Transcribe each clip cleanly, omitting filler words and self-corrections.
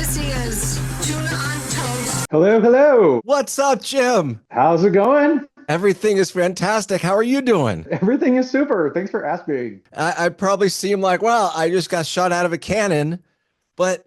This is Tuna on Toast. Hello, hello. What's up, Jim? How's it going? Everything is fantastic. How are you doing? Everything is super. Thanks for asking. I probably seem like, well, I just got shot out of a cannon, but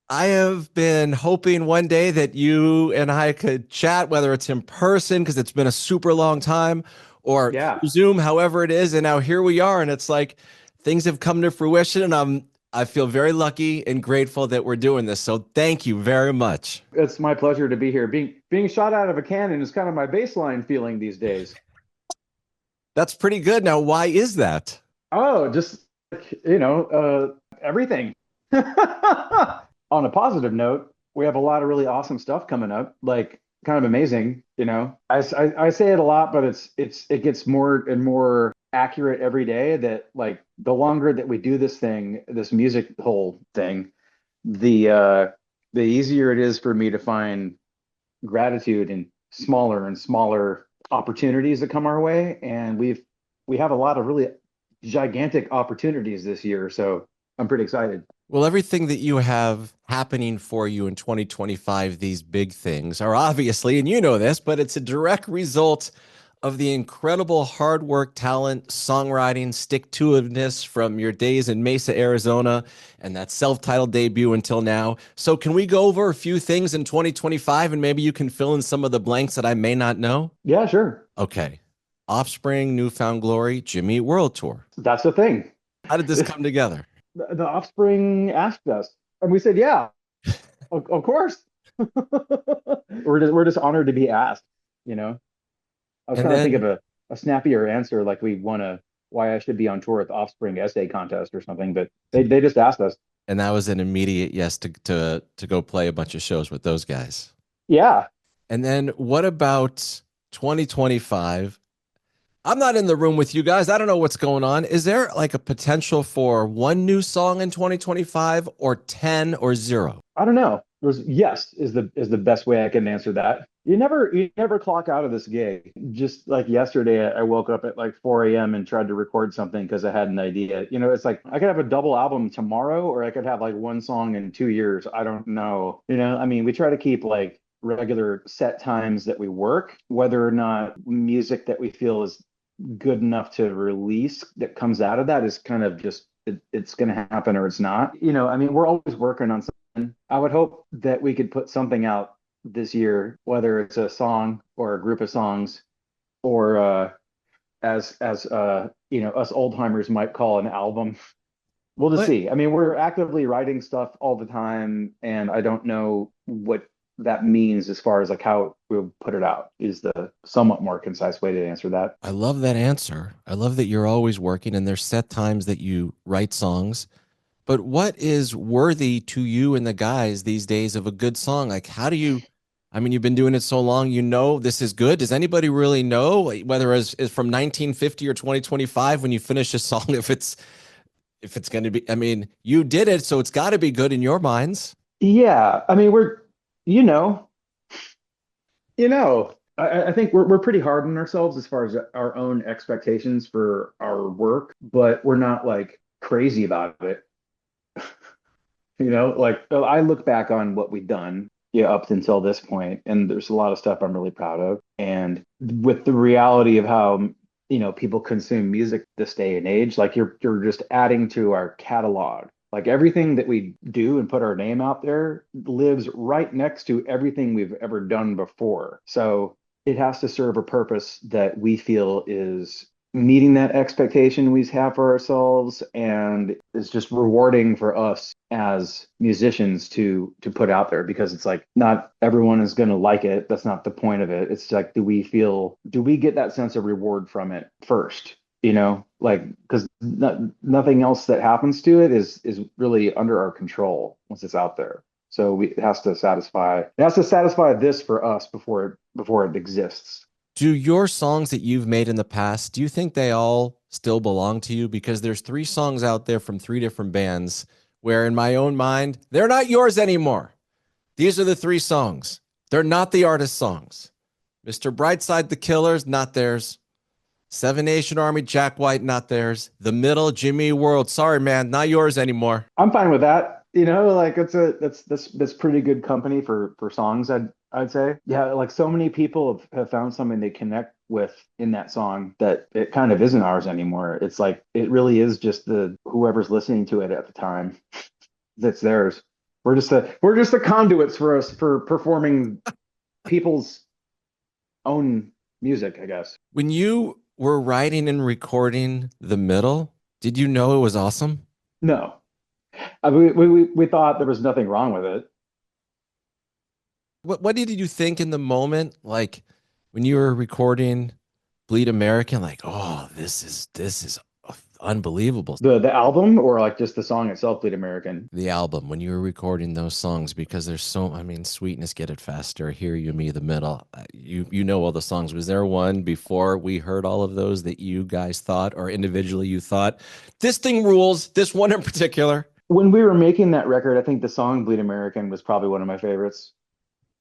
I have been hoping one day that you and I could chat, whether it's in person, because it's been a super long time, or Yeah, through Zoom, however it is. And now here we are, and it's like things have come to fruition, and I feel very lucky and grateful that we're doing this. So thank you very much. it's my pleasure to be here. Being shot out of a cannon is kind of my baseline feeling these days. That's pretty good. Now, why is that? Oh, just everything. On a positive note, we have a lot of really awesome stuff coming up, like kind of amazing. I say it a lot, but it gets more and more accurate every day that like the longer that we do this thing, this music whole thing, the easier it is for me to find gratitude in smaller and smaller opportunities that come our way. And we have a lot of really gigantic opportunities this year, so I'm pretty excited. Well, everything that you have happening for you in 2025, these big things are obviously, and you know this, but it's a direct result of the incredible hard work, talent, songwriting, stick-to-itiveness from your days in Mesa, Arizona, and that self-titled debut until now. So can we go over a few things in 2025 and maybe you can fill in some of the blanks that I may not know? Yeah, sure. Okay. Offspring, Newfound Glory, Jimmy Eat World Tour. That's the thing. How did this come together? The Offspring asked us, and we said, "Yeah, of course." We're just honored to be asked. You know, I was And trying to think then of a snappier answer, like we won a why I should be on tour with Offspring essay contest or something, but they just asked us. And that was an immediate yes to go play a bunch of shows with those guys. Yeah, And then what about 2025? I'm not in the room with you guys. I don't know what's going on. Is there like a potential for one new song in 2025 or 10 or zero? I don't know. Yes is the best way I can answer that. You never clock out of this gig. Just like yesterday, I woke up at like 4 a.m. and tried to record something because I had an idea. It's like I could have a double album tomorrow, or I could have like one song in 2 years. I don't know. I mean, we try to keep like regular set times that we work, whether or not music that we feel is good enough to release that comes out of that is kind of just it's going to happen or it's not. I mean, we're always working on something. I would hope that we could put something out this year, whether it's a song or a group of songs, or as us old timers might call an album. We'll just But see. I mean, we're actively writing stuff all the time, and I don't know what that means as far as like how we'll put it out is the somewhat more concise way to answer that. I love that answer. I love that you're always working and there's set times that you write songs. But what is worthy to you and the guys these days of a good song? Like, how do you, I mean, you've been doing it so long, you know this is good. Does anybody really know whether it's from 1950 or 2025 when you finish a song, if it's going to be, I mean, you did it, so it's got to be good in your minds. Yeah, I mean, you know, I think we're pretty hard on ourselves as far as our own expectations for our work, but we're not like crazy about it. Like I look back on what we've done, yeah, up until this point, and there's a lot of stuff I'm really proud of. And with the reality of how, people consume music this day and age, like you're just adding to our catalog. Like everything that we do and put our name out there lives right next to everything we've ever done before. So it has to serve a purpose that we feel is meeting that expectation we have for ourselves, and it's just rewarding for us as musicians to put out there, because it's like not everyone is going to like it. That's not the point of it. It's like, do we get that sense of reward from it first? Like, because nothing else that happens to it is really under our control once it's out there. So it has to satisfy this for us before it exists. Do your songs that you've made in the past, do you think they all still belong to you? Because there's three songs out there from three different bands where in my own mind, they're not yours anymore. These are the three songs. They're not the artist's songs. Mr. Brightside, The Killers, not theirs. Seven Nation Army, Jack White, not theirs. The Middle, Jimmy Eat World. Sorry, man, not yours anymore. I'm fine with that. Like that's pretty good company for songs, I'd say. Yeah, like so many people have found something they connect with in that song that it kind of isn't ours anymore. It's like it really is just the whoever's listening to it at the time that's theirs. We're just the conduits for us for performing people's own music, I guess. When you were writing and recording the middle, did you know it was awesome? No, we thought there was nothing wrong with it. What did you think in the moment, like when you were recording Bleed American? Like, oh, this is unbelievable. The album or like just the song itself, Bleed American. The album when you were recording those songs, because there's so, I mean, Sweetness, Get It Faster, Hear You, Me, The Middle. You know all the songs. Was there one before we heard all of those that you guys thought, or individually you thought this thing rules? This one in particular. When we were making that record, I think the song Bleed American was probably one of my favorites.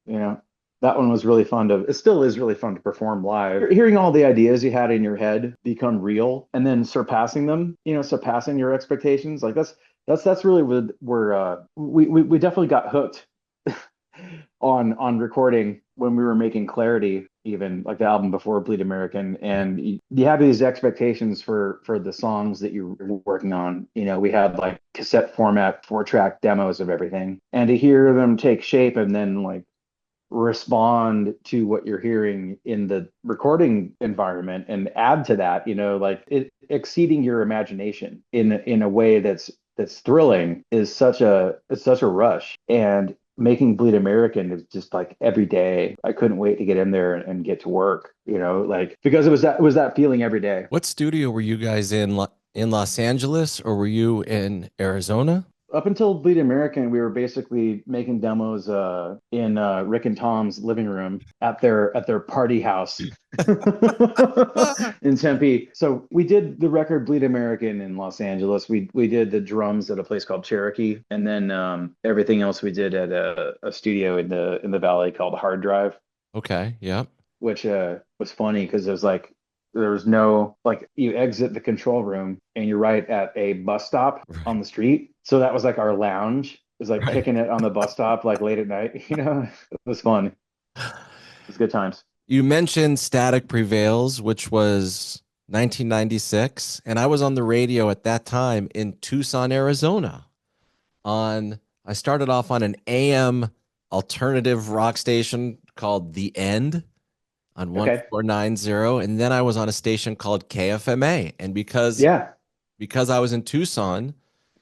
You know, that one was really fun it still is really fun to perform live. Hearing all the ideas you had in your head become real and then surpassing them, surpassing your expectations. Like that's really where we definitely got hooked on recording when we were making Clarity, even like the album before Bleed American, and you have these expectations for the songs that you're working on. We had like cassette format 4-track demos of everything, and to hear them take shape and then like respond to what you're hearing in the recording environment and add to that, like it exceeding your imagination in a way that's thrilling is such a rush. And making Bleed American is just like every day. I couldn't wait to get in there and get to work, like because it was that feeling every day. What studio were you guys in? In Los Angeles, or were you in Arizona? Up until Bleed American, we were basically making demos in Rick and Tom's living room at their party house in Tempe. So we did the record Bleed American in Los Angeles. We did the drums at a place called Cherokee, and then everything else we did at a studio in the valley called Hard Drive, Okay, yeah. which was funny because there was no like you exit the control room and you're right at a bus stop on the street. So that was like our lounge. It was like Right. kicking it on the bus stop like late at night. It was fun. It was good times. You mentioned Static Prevails, which was 1996, and I was on the radio at that time in Tucson, Arizona. I started off on an AM alternative rock station called The End on Okay. 1490, and then I was on a station called KFMA. And Yeah. because I was in Tucson,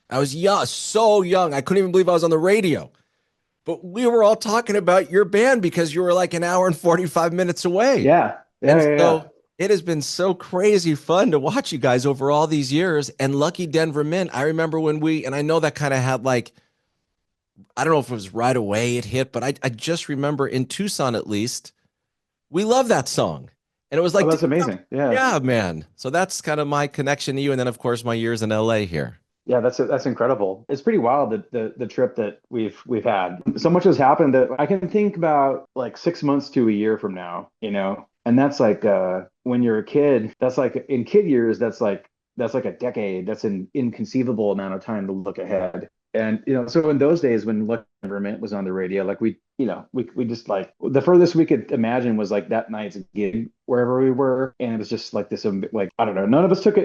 I was young, so young. I couldn't even believe I was on the radio. But we were all talking about your band because you were like an hour and 45 minutes away. Yeah. Yeah. And Yeah. Yeah. so it has been so crazy fun to watch you guys over all these years. And Lucky Denver Mint, I remember and I know that kind of had like, I don't know if it was right away it hit, but I just remember in Tucson at least, we love that song. And it was Oh, like, that's amazing. Yeah. yeah, man. So that's kind of my connection to you. And then, of course, my years in LA here. Yeah, that's incredible. It's pretty wild that the trip that we've had. So much has happened that I can think about like 6 months to a year from now, And that's like when you're a kid, that's like in kid years, that's like a decade. That's an inconceivable amount of time to look ahead. And so in those days when Lucky Government was on the radio, like we just like the furthest we could imagine was like that night's gig wherever we were, and it was just like this like I don't know. None of us took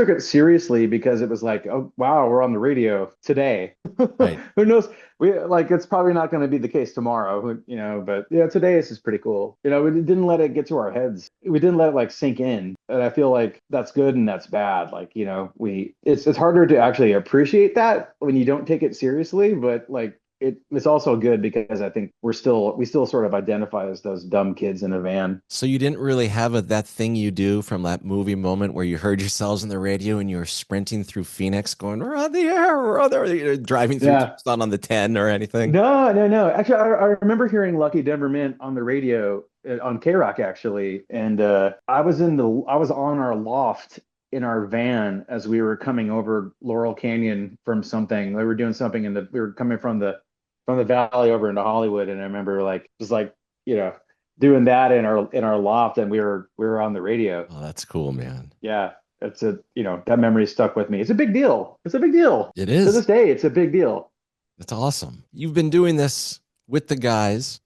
it seriously because it was like, oh wow, we're on the radio today. Right. Who knows? We like it's probably not going to be the case tomorrow, but yeah, today this is pretty cool. We didn't let it get to our heads. We didn't let it like sink in. And I feel like that's good and that's bad. Like, it's harder to actually appreciate that when you don't take it seriously, but like it's also good because I think we still sort of identify as those dumb kids in a van. So you didn't really have that thing you do from that movie moment where you heard yourselves on the radio and you were sprinting through Phoenix going, we're on the air, we're on there, driving through Yeah. Tucson on the 10 or anything. No, no, no. Actually, I remember hearing Lucky Denver Mint on the radio on K-Rock actually, and I was on our loft in our van as we were coming over Laurel Canyon from something. We were doing something we were coming from the valley over into Hollywood, and I remember like just like doing that in our loft, and we were on the radio. Oh, that's cool, man. Yeah, that memory stuck with me. It's a big deal. It's a big deal It to is. this day. It's a big deal. That's awesome. You've been doing this with the guys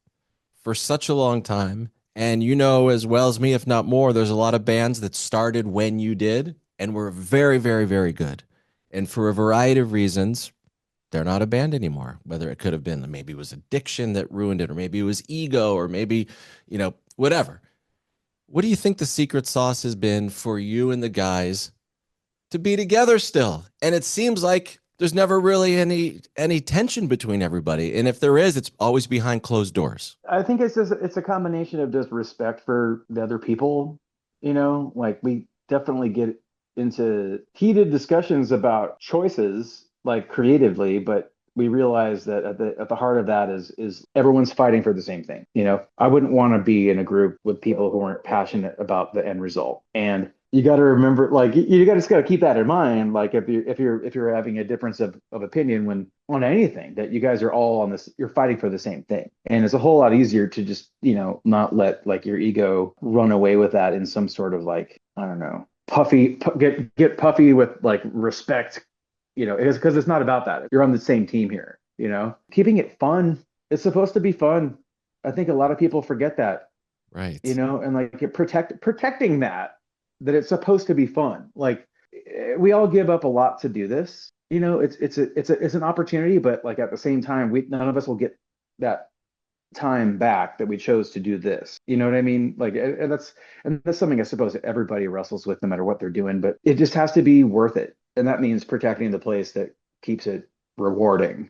for such a long time. And you know as well as me, if not more, there's a lot of bands that started when you did and were very, very, very good. And for a variety of reasons, they're not a band anymore. Whether it could have been maybe it was addiction that ruined it, or maybe it was ego, or maybe, whatever. What do you think the secret sauce has been for you and the guys to be together still? And it seems like there's never really any tension between everybody. And if there is, it's always behind closed doors. I think it's a combination of just respect for the other people, like we definitely get into heated discussions about choices like creatively, but we realize that at the heart of that is everyone's fighting for the same thing. I wouldn't want to be in a group with people who aren't passionate about the end result. And you got to remember, like you got to keep that in mind. Like if you're having a difference of opinion when on anything, that you guys are all on this, you're fighting for the same thing, and it's a whole lot easier to just not let like your ego run away with that in some sort of like, I don't know, get puffy with like respect, because it's not about that. You're on the same team here. Keeping it fun. It's supposed to be fun. I think a lot of people forget that, Right. and like protecting that it's supposed to be fun. Like we all give up a lot to do this. It's an opportunity, but like at the same time, none of us will get that time back that we chose to do this. You know what I mean? Like, and that's something I suppose that everybody wrestles with no matter what they're doing, but it just has to be worth it. And that means protecting the place that keeps it rewarding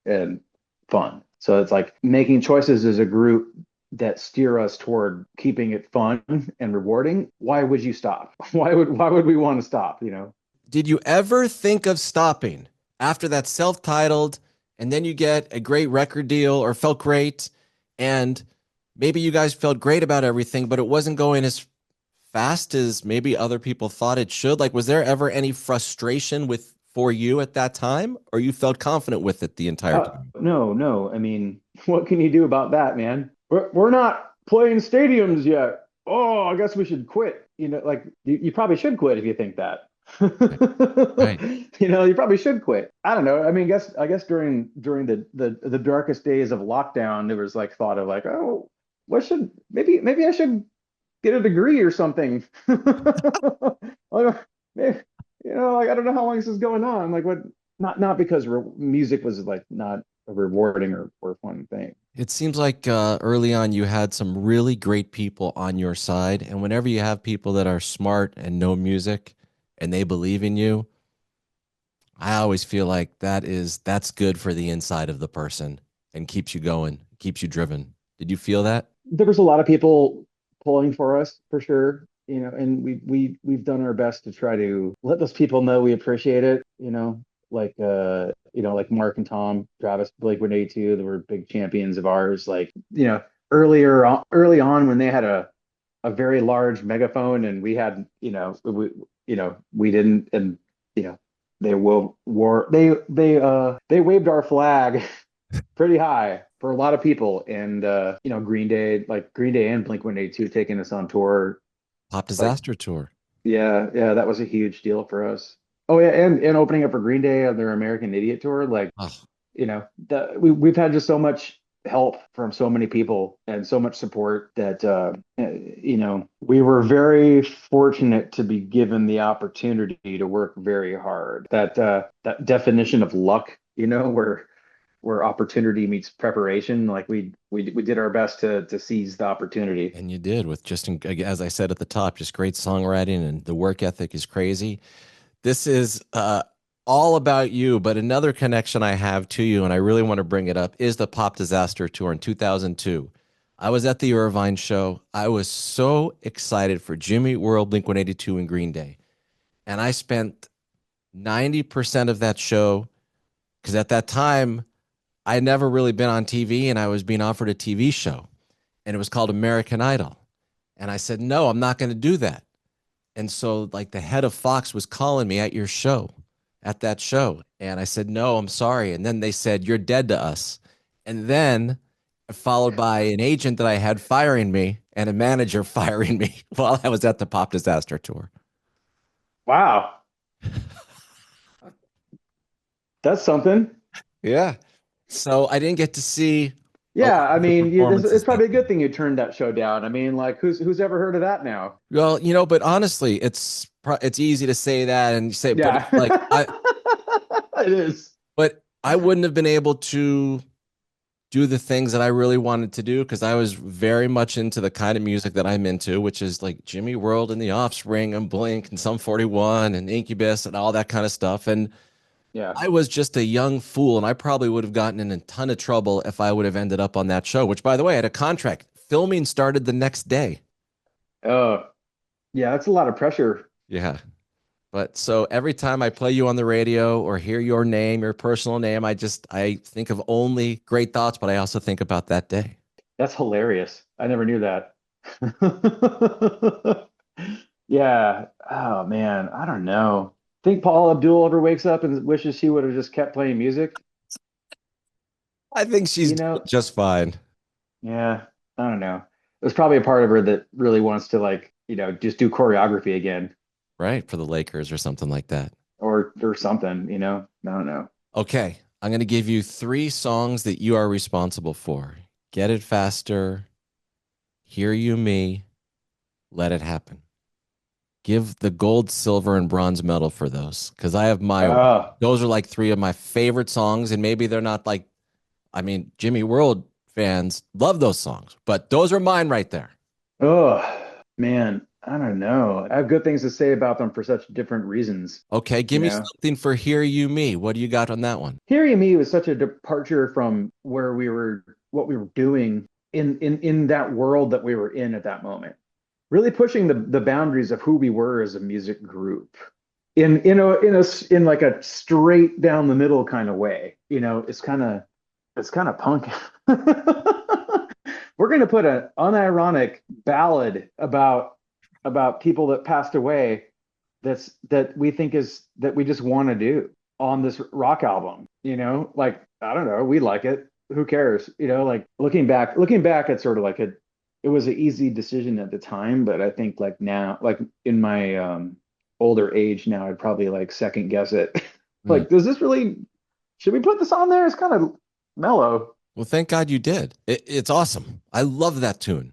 and fun. So it's like making choices as a group that steer us toward keeping it fun and rewarding. Why would you stop? Why would we want to stop? Did you ever think of stopping after that self-titled and then you get a great record deal or felt great and maybe you guys felt great about everything, but it wasn't going as fast as maybe other people thought it should? Like, was there ever any frustration for you at that time, or you felt confident with it the entire time? No, no. I mean, what can you do about that, man? We're not playing stadiums yet. Oh, I guess we should quit. Like you probably should quit if you think that. Right. You probably should quit. I don't know. I mean, I guess during the darkest days of lockdown, there was like thought of like, oh, maybe I should get a degree or something. Like, maybe, like I don't know how long this is going on. Like what? Not because music was like not a rewarding or fun thing. It seems like early on you had some really great people on your side. And whenever you have people that are smart and know music and they believe in you, I always feel like that's good for the inside of the person and keeps you going, keeps you driven. Did you feel that? There was a lot of people pulling for us for sure, and we've done our best to try to let those people know we appreciate it, like like Mark and Tom, Travis, Blake 182, they were big champions of ours. Like, early on when they had a very large megaphone and we had, we didn't, and they they waved our flag pretty high for a lot of people. And Green Day and Blink 182 taking us on tour. Pop Like, Disaster Tour. yeah, that was a huge deal for us. Oh yeah, and opening up for Green Day on their American Idiot tour. Like, Oh, we've had just so much help from so many people and so much support that we were very fortunate to be given the opportunity to work very hard. That definition of luck, where opportunity meets preparation. Like we did our best to seize the opportunity. and you did with just, as I said at the top, just great songwriting and the work ethic is crazy. This is all about you, but another connection I have to you, and I really want to bring it up, is the Pop Disaster Tour in 2002. I was at the Irvine show. I was so excited for Jimmy Eat World, Blink-182, and Green Day. And I spent 90% of that show, because at that time, I had never really been on TV, and I was being offered a TV show, and it was called American Idol. And I said, no, I'm not going to do that. And so like the head of Fox was calling me at that show. And I said, no, I'm sorry. And then they said, you're dead to us. And then followed by an agent that I had firing me and a manager firing me while I was at the Pop Disaster Tour. Wow, that's something. Yeah. So I didn't get to see a lot Yeah, I of the mean, it's performances that probably a day. good thing you turned that show down. I mean, like, who's ever heard of that now? Well, but honestly, it's easy to say that and say, but Yeah, it's like it is. but I wouldn't have been able to do the things that I really wanted to do because I was very much into the kind of music that I'm into, which is like Jimmy World and The Offspring and Blink and Sum 41 and Incubus and all that kind of stuff. And Yeah. I was just a young fool, and I probably would have gotten in a ton of trouble if I would have ended up on that show, which, by the way, I had a contract. Filming started the next day. Oh, yeah, that's a lot of pressure. Yeah. But so every time I play you on the radio or hear your name, your personal name, I think of only great thoughts, but I also think about that day. That's hilarious. I never knew that. Yeah. Oh man, I don't know. Think Paul Abdul ever wakes up and wishes he would have just kept playing music? I think she's You doing know? just fine, Yeah. I don't know. There's probably a part of her that really wants to like, just do choreography again right? For the Lakers or something like that. or something, I don't know. Okay. I'm going to give you three songs that you are responsible for. Get It Faster, Hear You Me, Let It Happen. Give the gold, silver, and bronze medal for those because I have my own. Oh, Those are like three of my favorite songs, and maybe they're not like, I mean, Jimmy World fans love those songs, but those are mine right there. oh, man. I don't know. I have good things to say about them for such different reasons, Okay, you give me know? something for Hear You Me. What do you got on that one? Hearing Me was such a departure from what we were doing in that world that we were in at that moment. Really pushing the boundaries of who we were as a music group in like a straight down the middle kind of way. It's kind of punk. We're going to put an unironic ballad about people that passed away that we think is that we just want to do on this rock album. Like I don't know, we like it. Who cares? Like looking back, it's sort of like it was an easy decision at the time, but I think like now, like in my older age now, I'd probably like second guess it. Hmm. Like, should we put this on there? It's kind of mellow. Well, thank God you did. It's awesome. I love that tune.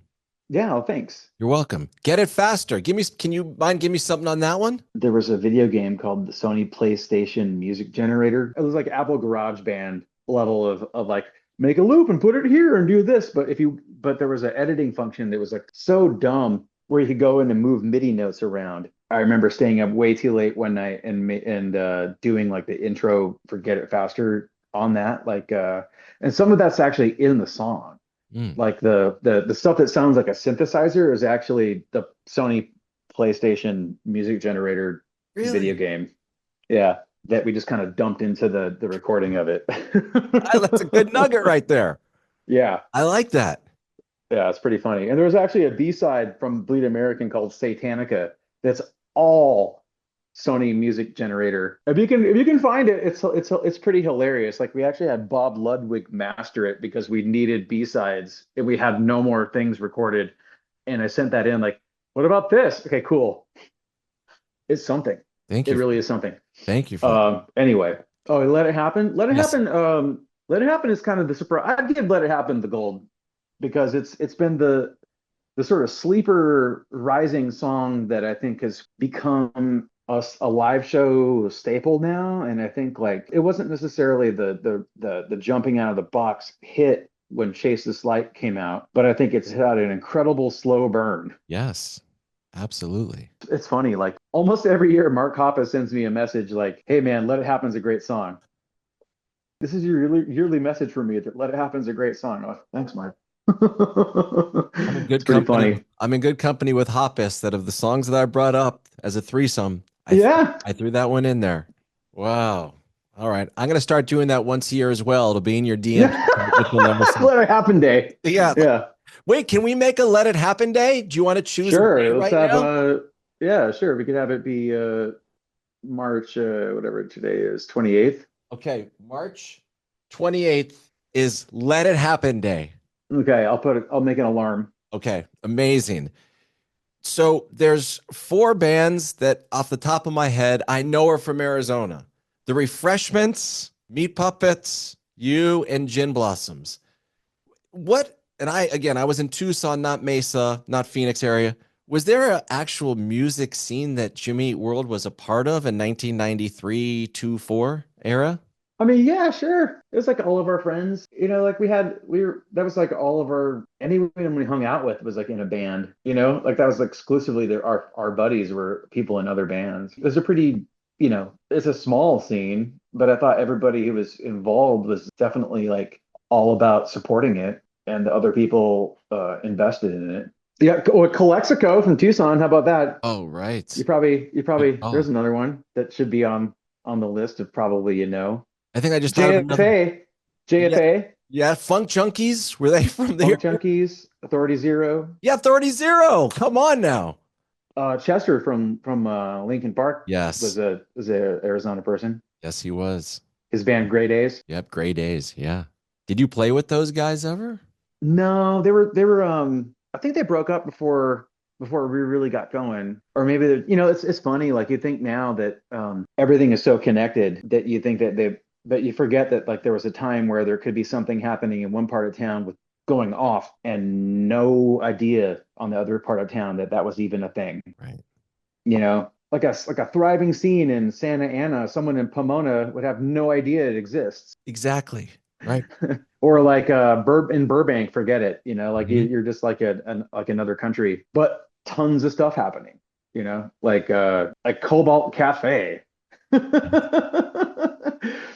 Yeah, well, thanks. You're welcome. Get It Faster. Can you mind give me something on that one? There was a video game called the Sony PlayStation Music Generator. It was like Apple Garage Band level of like make a loop and put it here and do this. But there was an editing function that was like so dumb where you could go in and move MIDI notes around. I remember staying up way too late one night and doing like the intro for Get It Faster on that. And some of that's actually in the song. Mm, Like the stuff that sounds like a synthesizer is actually the Sony PlayStation music generator video really? game. Yeah, that we just kind of dumped into the recording of it. That's a good nugget right there. Yeah, I like that. yeah, it's pretty funny. And there was actually a B-side from Bleed American called Satanica that's all Sony music generator. If you can find it, it's pretty hilarious. Like we actually had Bob Ludwig master it because we needed B-sides and we had no more things recorded. And I sent that in like, what about this? Okay, cool. It's something. Thank It you. really is something. Thank you for that. Anyway. Oh, Let It Happen. Let It Yes. Happen. Let It Happen is kind of the surprise. I give Let It Happen the gold because it's been the sort of sleeper rising song that I think has become a live show staple now. And I think like it wasn't necessarily the jumping out of the box hit when Chase This Light came out, but I think it's had an incredible slow burn. Yes. Absolutely. It's funny, like almost every year, Mark Hoppus sends me a message like, "Hey man, Let It Happen's a great song." This is your yearly message for me that Let It Happen's a great song. Oh, thanks, Mark. I'm in It's good pretty company. funny. I'm in good company with Hoppus that of the songs that I brought up as a threesome, Yeah. I threw that one in there. Wow. All right. I'm gonna start doing that once a year as well. It'll be in your DM, Yeah. which you'll never see. Let It Happen Day. Yeah. Yeah. Wait, can we make a Let It Happen Day? Do you want to choose a day Sure. Let's right have now? yeah, sure. We could have it be March whatever today is, 28th. Okay, March 28th is Let It Happen Day. Okay, I'll make an alarm. Okay, amazing. So there's four bands that off the top of my head I know are from Arizona. The Refreshments, Meat Puppets, You and Gin Blossoms. What? And I was in Tucson, not Mesa, not Phoenix area. Was there an actual music scene that Jimmy Eat World was a part of in 1993, 4 era? I mean, yeah, sure. It was like all of our friends, like that was like all of anyone we hung out with was like in a band, like that was exclusively our buddies were people in other bands. It was a pretty, it's a small scene, but I thought everybody who was involved was definitely like all about supporting it and the other people invested in it. Yeah, Calexico from Tucson. How about that? Oh, right. Good You probably, there's call. another one that should be on the list of probably, I think I just thought of another. JFA, Yeah, JFA, yeah. Funk Junkies. Were they from there? Funk Junkies, Authority Zero, Yeah, 30. Come on now. Chester from Lincoln Park Yes. was a Arizona person. Yes, he was. His band Gray Days. Yep, Gray Days. Yeah. Did you play with those guys ever? No, they were I think they broke up before we really got going. Or maybe it's funny, like you think now that everything is so connected that you think that but you forget that like there was a time where there could be something happening in one part of town with going off and no idea on the other part of town that that was even a thing. Right. Like a thriving scene in Santa Ana, someone in Pomona would have no idea it exists. Exactly. Right. Or like in Burbank, forget it. Like Mhm. you're just like like another country, but tons of stuff happening. Like Cobalt Cafe,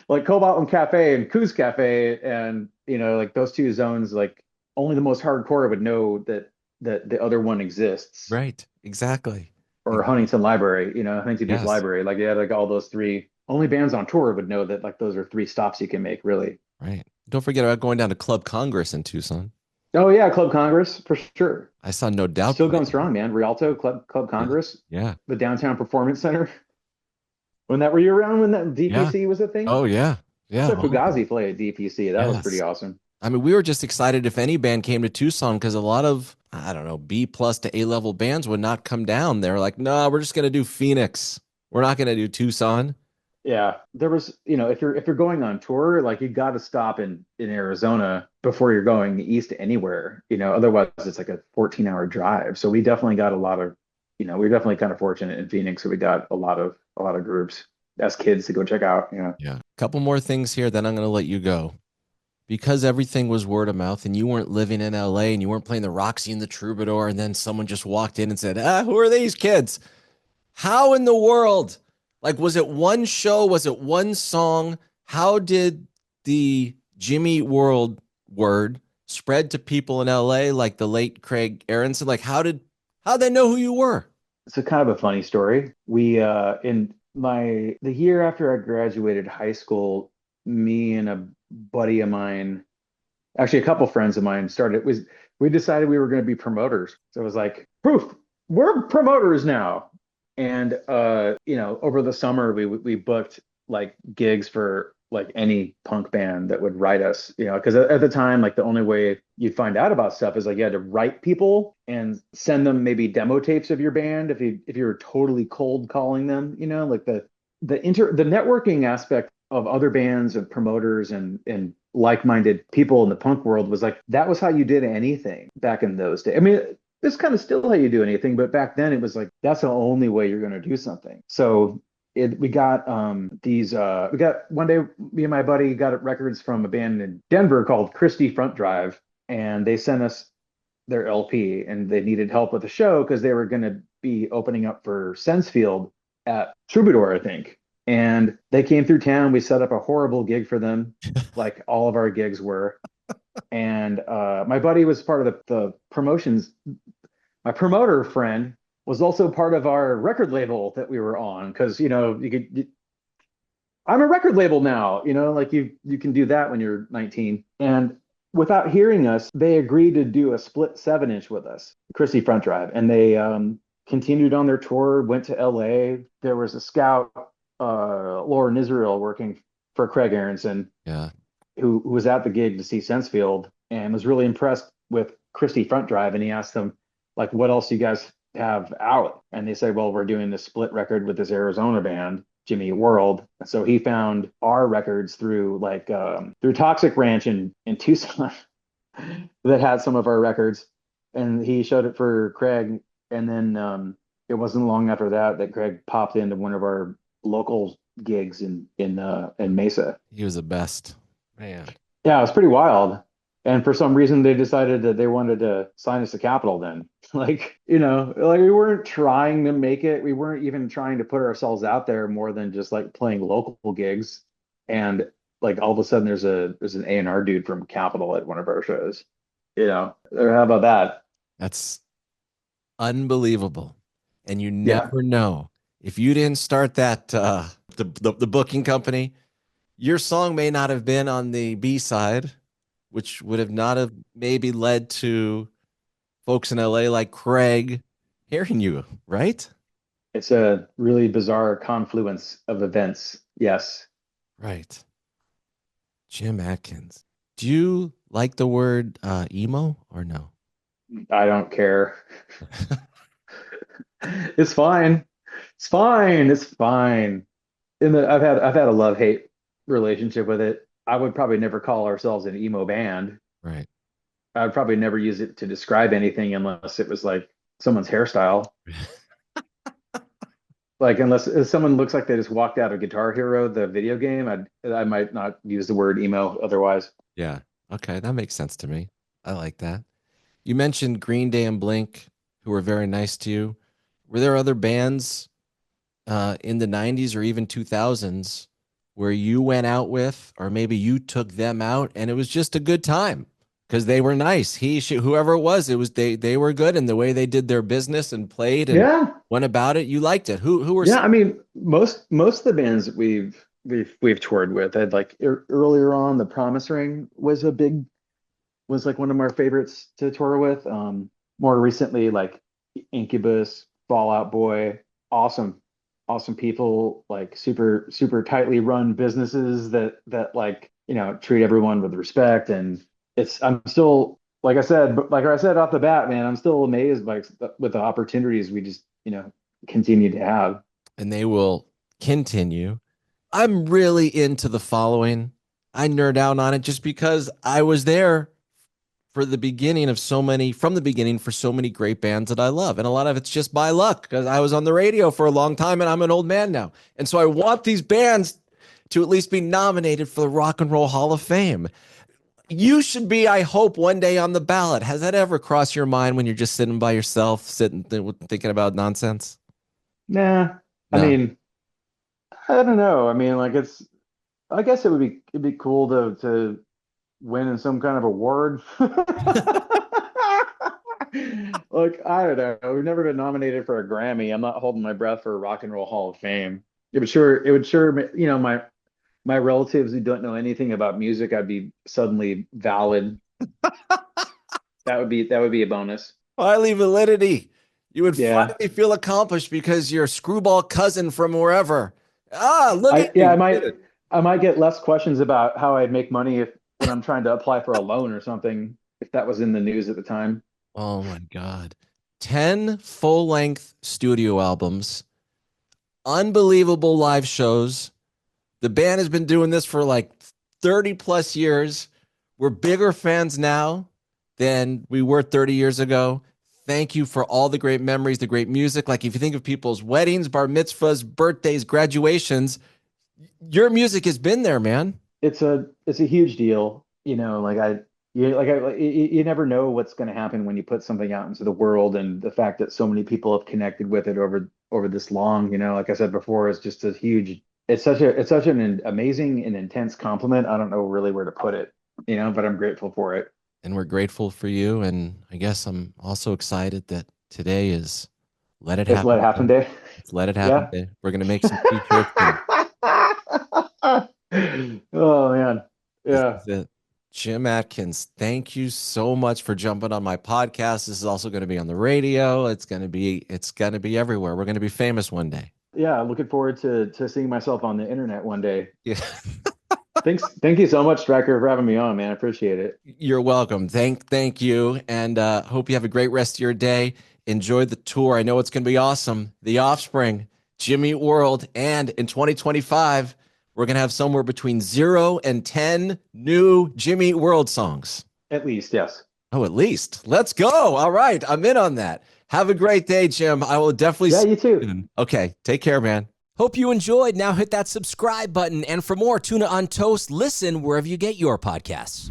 like Cobalt and Cafe and Coos Cafe, and like those two zones, like only the most hardcore would know that the other one exists. Right. Exactly. Or Exactly. Huntington Library, Huntington Beach Yes. Library, like yeah, like all those three. Only bands on tour would know that like those are three stops you can make, really. Right. Don't forget about going down to Club Congress in Tucson. Oh yeah, Club Congress for sure. I saw No Doubt Still play going there. strong, man. Rialto Club Yeah. Congress, Yeah. the Downtown Performance Center. Were you around when that Yeah. DPC was a thing? Oh, yeah. I Yeah. saw Oh, yeah. Fugazi play at DPC. That was pretty Yes. awesome. I mean, we were just excited if any band came to Tucson because a lot of, I don't know, B plus to A level bands would not come down. They're like, no, we're just going to do Phoenix. We're not going to do Tucson. Yeah, there was, if you're going on tour, like you got to stop in Arizona before you're going east anywhere. Otherwise it's like a 14-hour drive. So we definitely got a lot of, we're definitely kind of fortunate in Phoenix. So we got a lot of groups as kids to go check out. Yeah. A couple more things here, then I'm going to let you go. Because everything was word of mouth and you weren't living in LA and you weren't playing the Roxy and the Troubadour, and then someone just walked in and said, who are these kids? How in the world? Like, was it one show? Was it one song? How did the Jimmy World word spread to people in LA like the late Craig Aronson? Like, how'd they know who you were? It's a kind of a funny story. We in the year after I graduated high school, me and a buddy of mine, actually a couple friends of mine we decided we were going to be promoters. So it was like, proof, we're promoters now. And over the summer we booked like gigs for like any punk band that would write us, because at the time, like the only way you'd find out about stuff is like you had to write people and send them maybe demo tapes of your band if you were totally cold calling them, like the networking aspect of other bands and promoters and like-minded people in the punk world was like that was how you did anything back in those days. I mean, it's kind of still how you do anything, but back then it was like that's the only way you're going to do something. So we got we got one day, me and my buddy got records from a band in Denver called Christie Front Drive, and they sent us their LP, and they needed help with the show because they were going to be opening up for Sensfield at Troubadour, I think. And they came through town. We set up a horrible gig for them, like all of our gigs were. And my buddy was part of the promotions. My promoter friend was also part of our record label that we were on because I'm a record label now, like you can do that when you're 19. And without hearing us, they agreed to do a split 7-inch with us, Chrissy Front Drive, and they continued on their tour, went to LA. There was a scout, Lauren Israel, working for Craig Aronson, Yeah. who was at the gig to see Sensefield and was really impressed with Christie Front Drive. And he asked them, like, what else you guys have out? And they said, well, we're doing this split record with this Arizona band, Jimmy World. So he found our records through through Toxic Ranch in Tucson that had some of our records, and he showed it for Craig. And then it wasn't long after that Craig popped into one of our local gigs in Mesa. He was the best, man. Yeah, it was pretty wild. And for some reason, they decided that they wanted to sign us to Capitol then. Like we weren't trying to make it. We weren't even trying to put ourselves out there more than just like playing local gigs. And like all of a sudden there's an A&R dude from Capitol at one of our shows. Or how about that? That's unbelievable. And you Yeah. never know if you didn't start that the booking company, your song may not have been on the B side, which would have not have maybe led to folks in LA like Craig hearing you, right? It's a really bizarre confluence of events. Yes. Right. Jim Adkins. Do you like the word emo or no? I don't care. It's fine. It's fine. It's fine. I've had a love-hate relationship with it. I would probably never call ourselves an emo band. Right. I would probably never use it to describe anything unless it was like someone's hairstyle. Like unless if someone looks like they just walked out of Guitar Hero, the video game, I might not use the word emo otherwise. Yeah. Okay, that makes sense to me. I like that. You mentioned Green Day and Blink, who were very nice to you. Were there other bands in the 90s or even 2000s where you went out with, or maybe you took them out and it was just a good time because they were nice? Whoever it was they were good, and the way they did their business and played and Yeah. went about it, you liked it. Who were Yeah, I mean, most of the bands that we've toured with had like earlier on, the Promise Ring was like one of my favorites to tour with. More recently, like Incubus, Fall Out Boy, awesome, awesome people, like super super tightly run businesses that like treat everyone with respect. And I'm still like I said off the bat, man, I'm still amazed by with the opportunities we just continue to have. and they will continue. I'm really into the following. I nerd out on it just because I was there for the beginning of so many, from the beginning for so many great bands that I love. And a lot of it's just by luck because I was on the radio for a long time and I'm an old man now. And so I want these bands to at least be nominated for the Rock and Roll Hall of Fame. You should be, I hope, one day on the ballot. Has that ever crossed your mind when you're just sitting by yourself, thinking about nonsense? Nah, I No. mean, I don't know. I mean, like I guess it'd be cool to win in some kind of award. Like, I don't know. We've never been nominated for a Grammy. I'm not holding my breath for a Rock and Roll Hall of Fame. It would sure, my relatives who don't know anything about music, I'd be suddenly valid. That would be a bonus. Finally, validity. You would Yeah. finally feel accomplished because your screwball cousin from wherever. Ah, look I at yeah, you. I You did might it. I might get less questions about how I'd make money if when I'm trying to apply for a loan or something, if that was in the news at the time. Oh my God. 10 full length studio albums, unbelievable live shows. The band has been doing this for like 30 plus years. We're bigger fans now than we were 30 years ago. Thank you for all the great memories, the great music. Like if you think of people's weddings, bar mitzvahs, birthdays, graduations, your music has been there, man. It's a huge deal, like you never know what's going to happen when you put something out into the world, and the fact that so many people have connected with it over this long, like I said before, is just a huge it's such an amazing and intense compliment. I don't know really where to put it, but I'm grateful for it. And we're grateful for you. And I guess I'm also excited that today is Let It It's Let It Happen Happen Day. Day. It's Let It Happen Yeah. Day. We're going to make some t-shirts and Oh man. this Yeah. is it. Jim Atkins, thank you so much for jumping on my podcast. This is also going to be on the radio. It's going to be everywhere. We're going to be famous one day. Yeah, looking forward to seeing myself on the internet one day. Yeah. Thank you so much, Stryker, for having me on, man. I appreciate it. You're welcome. Thank you. And hope you have a great rest of your day. Enjoy the tour. I know it's going to be awesome. The Offspring, Jimmy Eat World. And in 2025, we're going to have somewhere between 0 and 10 new Jimmy Eat World songs. At least, yes. Oh, at least. Let's go. All right. I'm in on that. Have a great day, Jim. I will definitely Yeah, see you too. soon. Okay. Take care, man. Hope you enjoyed. Now hit that subscribe button. And for more Tuna on Toast, listen wherever you get your podcasts.